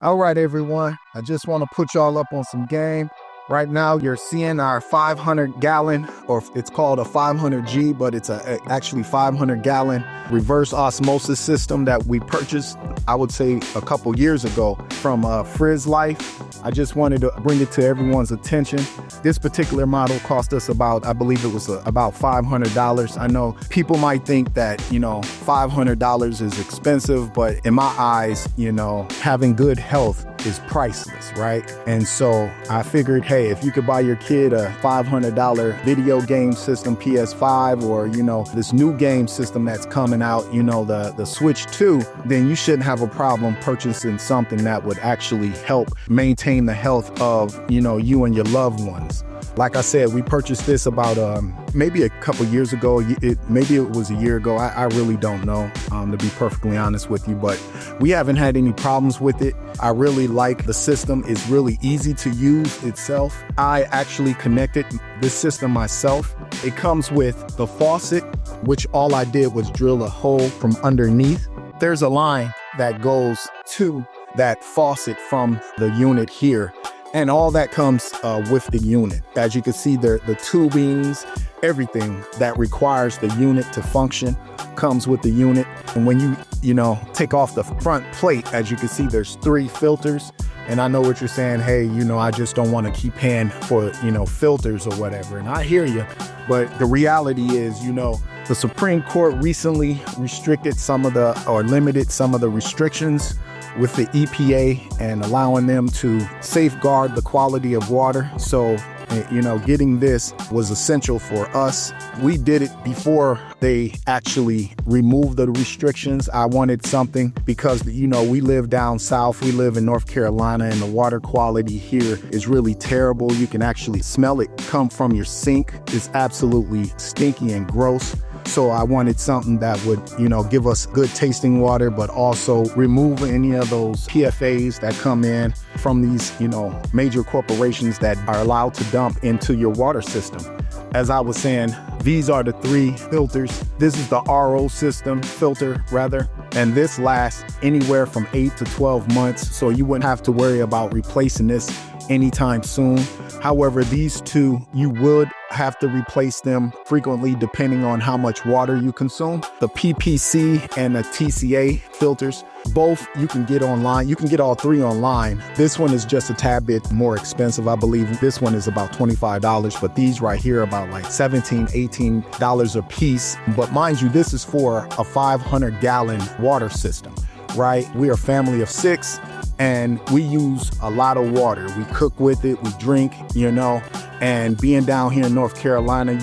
All right, everyone. I just want to put y'all up on some game. Right now, you're seeing our 500-gallon, or it's called a 500G, but it's actually 500-gallon reverse osmosis system that we purchased, I would say, a couple years ago from Frizz Life. I just wanted to bring it to everyone's attention. This particular model cost us about $500. I know people might think that, $500 is expensive, but in my eyes, having good health is priceless, right? And so I figured, hey, if you could buy your kid a $500 video game system, PS5, or, this new game system that's coming out, the Switch 2, then you shouldn't have a problem purchasing something that would actually help maintain the health of, you and your loved ones. Like I said, we purchased this about maybe a couple years ago. Maybe it was a year ago. I really don't know, to be perfectly honest with you, but we haven't had any problems with it. I really like the system. It's really easy to use itself. I actually connected this system myself. It comes with the faucet, which all I did was drill a hole from underneath. There's a line that goes to that faucet from the unit here. And all that comes with the unit. As you can see, the tubings, everything that requires the unit to function comes with the unit. And when you take off the front plate, as you can see, there's 3 filters. And I know what you're saying, hey, I just don't want to keep paying for, filters or whatever. And I hear you. But the reality is, the Supreme Court recently limited some of the restrictions with the EPA and allowing them to safeguard the quality of water. So, getting this was essential for us. We did it before they actually removed the restrictions. I wanted something because, we live down south. We live in North Carolina, and the water quality here is really terrible. You can actually smell it come from your sink. It's absolutely stinky and gross. So I wanted something that would, give us good tasting water, but also remove any of those PFAs that come in from these, major corporations that are allowed to dump into your water system. As I was saying, these are the 3 filters. This is the RO system filter, and this lasts anywhere from 8 to 12 months. So you wouldn't have to worry about replacing this anytime soon. However, these 2, you would have to replace them frequently depending on how much water you consume. The PPC and the TCA filters, both you can get online. You can get all 3 online. This one is just a tad bit more expensive. I believe this one is about $25, but these right here are about like $17, $18 a piece. But mind you, this is for a 500-gallon water system, right? We are a family of 6. And we use a lot of water. We cook with it, we drink, and being down here in North Carolina,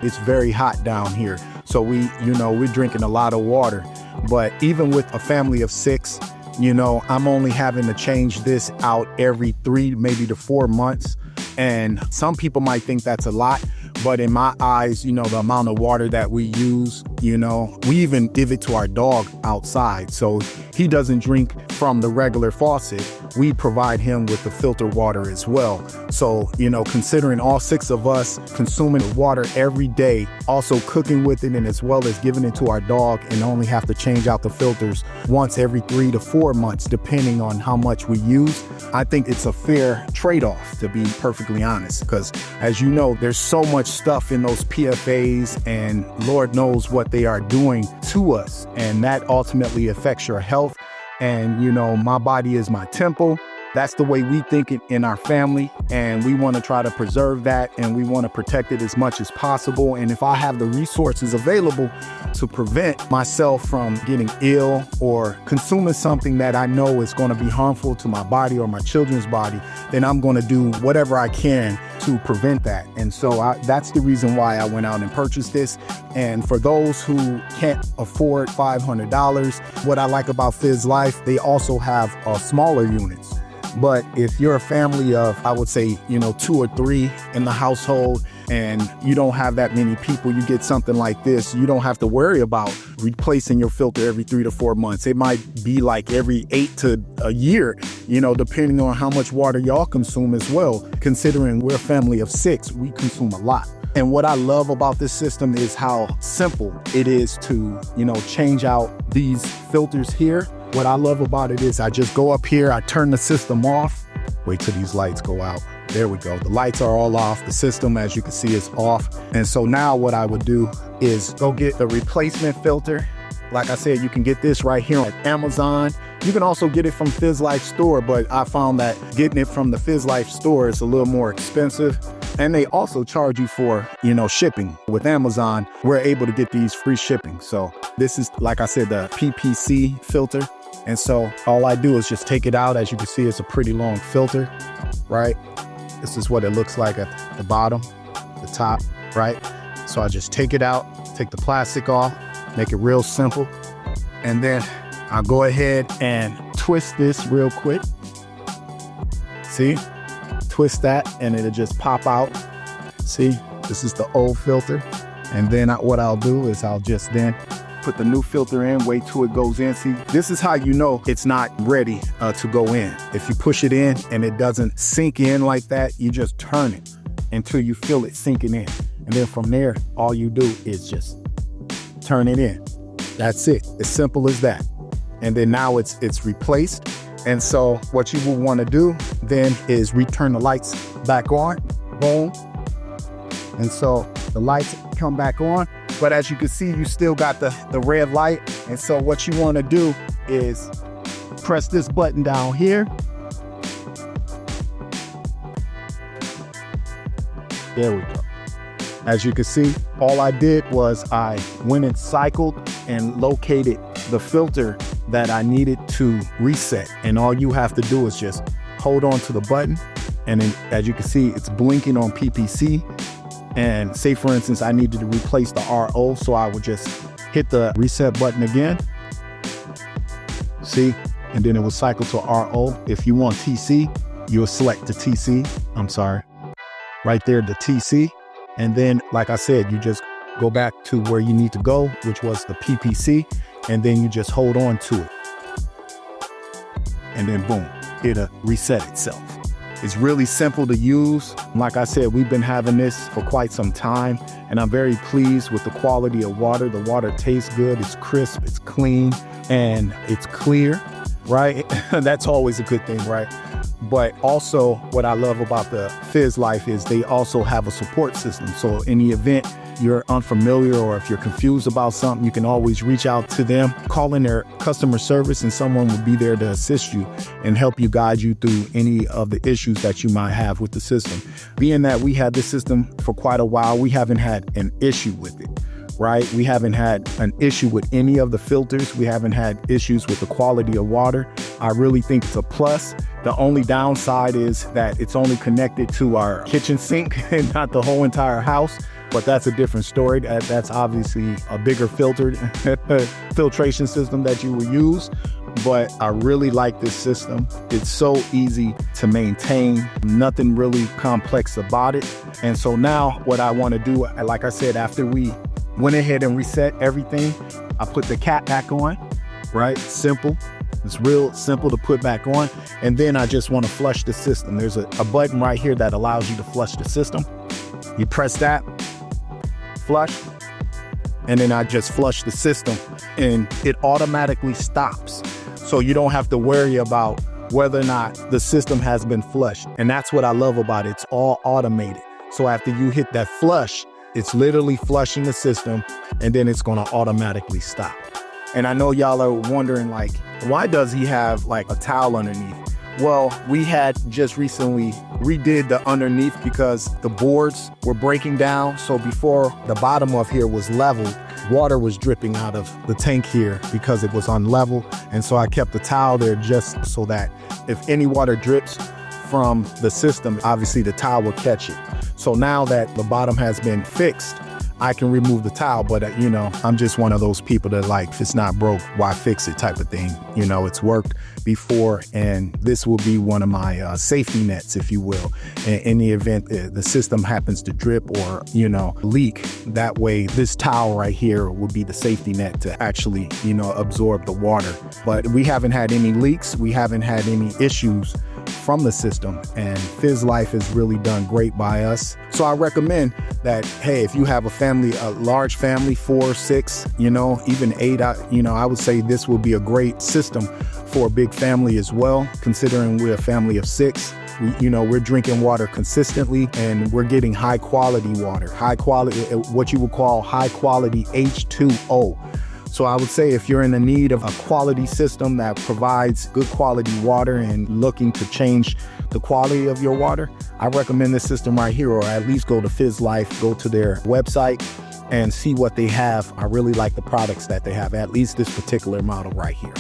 it's very hot down here. So we're drinking a lot of water. But even with a family of 6, I'm only having to change this out every 3, maybe to 4 months. And some people might think that's a lot, but in my eyes, the amount of water that we use, we even give it to our dog outside. So he doesn't drink from the regular faucet. We provide him with the filtered water as well. So, considering all 6 of us consuming water every day, also cooking with it, and as well as giving it to our dog, and only have to change out the filters once every 3 to 4 months, depending on how much we use, I think it's a fair trade-off, to be perfectly honest, because as you know, there's so much stuff in those PFAs, and Lord knows what they are doing to us, and that ultimately affects your health. And my body is my temple. That's the way we think it in our family, and we want to try to preserve that, and we want to protect it as much as possible. And if I have the resources available to prevent myself from getting ill or consuming something that I know is going to be harmful to my body or my children's body, then I'm going to do whatever I can to prevent that. And so that's the reason why I went out and purchased this. And for those who can't afford $500, what I like about Fizz Life, they also have smaller units. But if you're a family of, I would say, 2 or 3 in the household, and you don't have that many people, you get something like this, you don't have to worry about replacing your filter every 3 to 4 months. It might be like every 8 to a year, depending on how much water y'all consume as well. Considering we're a family of 6, we consume a lot. And what I love about this system is how simple it is to, change out these filters here. what I love about it is I just go up here, I turn the system off. Wait till these lights go out. There we go. The lights are all off. The system, as you can see, is off. And so now what I would do is go get the replacement filter. Like I said, you can get this right here at Amazon. You can also get it from Fizz Life store, but I found that getting it from the Fizz Life store is a little more expensive. And they also charge you for, shipping. With Amazon, we're able to get these free shipping. So this is, like I said, the PPC filter. And so all I do is just take it out. As you can see, it's a pretty long filter, right? This is what it looks like at the bottom, the top, right? So I just take it out, take the plastic off, make it real simple. And then I'll go ahead and twist this real quick. See? Twist that and it'll just pop out. See? This is the old filter. And then what I'll do is I'll just then put the new filter in, wait till it goes in. See, this is how you know it's not ready to go in. If you push it in and it doesn't sink in like that, you just turn it until you feel it sinking in. And then from there, all you do is just turn it in. That's it. As simple as that. And then now it's replaced. And so what you will want to do then is return the lights back on. Boom. And so the lights come back on. But as you can see, you still got the red light. And so what you want to do is press this button down here. There we go. As you can see, all I did was I went and cycled and located the filter that I needed to reset. And all you have to do is just hold on to the button. And then, as you can see, it's blinking on PPC. And say, for instance, I needed to replace the RO, so I would just hit the reset button again. See? And then it will cycle to RO. If you want TC, you'll select the TC. I'm sorry. Right there, the TC. And then, like I said, you just go back to where you need to go, which was the PPC. And then you just hold on to it. And then boom, it'll reset itself. It's really simple to use. Like I said, we've been having this for quite some time, and I'm very pleased with the quality of water. The water tastes good, it's crisp, it's clean, and it's clear, right? That's always a good thing, right? But also what I love about the Fizz Life is they also have a support system. So in the event you're unfamiliar or if you're confused about something, you can always reach out to them, call in their customer service, and someone will be there to assist you and help you, guide you through any of the issues that you might have with the system. Being that we had this system for quite a while, we haven't had an issue with it, right? We haven't had an issue with any of the filters. We haven't had issues with the quality of water. I really think it's a plus. The only downside is that it's only connected to our kitchen sink and not the whole entire house. But that's a different story. That's obviously a bigger filtration system that you will use. But I really like this system. It's so easy to maintain, nothing really complex about it. And so now what I want to do, like I said, after we went ahead and reset everything, I put the cap back on, right? Simple. It's real simple to put back on. And then I just want to flush the system. There's a button right here that allows you to flush the system. You press that, flush, and then I just flush the system and it automatically stops. So you don't have to worry about whether or not the system has been flushed. And that's what I love about it. It's all automated. So after you hit that flush, it's literally flushing the system and then it's going to automatically stop. And I know y'all are wondering, like, why does he have like a towel underneath? Well, we had just recently redid the underneath because the boards were breaking down. So before the bottom of here was level, water was dripping out of the tank here because it was unlevel. And so I kept the towel there just so that if any water drips from the system, obviously the towel will catch it. So now that the bottom has been fixed, I can remove the towel, but I'm just one of those people that, like, if it's not broke, why fix it type of thing. It's worked before, and this will be one of my safety nets, if you will, in the event the system happens to drip or, leak. That way, this towel right here will be the safety net to actually, absorb the water. But we haven't had any leaks. We haven't had any issues from the system, and Fizz Life has really done great by us. So I recommend that, hey, if you have a family, a large family, 4, 6, even 8, I would say this will be a great system for a big family as well, considering we're a family of 6. We're drinking water consistently, and we're getting high quality water, what you would call high quality H2O. So I would say if you're in the need of a quality system that provides good quality water and looking to change the quality of your water, I recommend this system right here, or at least go to Fizz Life, go to their website and see what they have. I really like the products that they have, at least this particular model right here.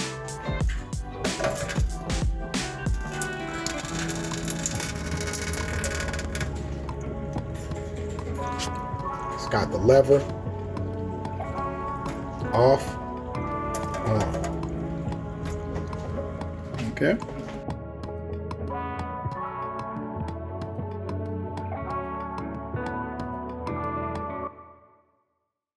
It's got the lever, off, on. Okay.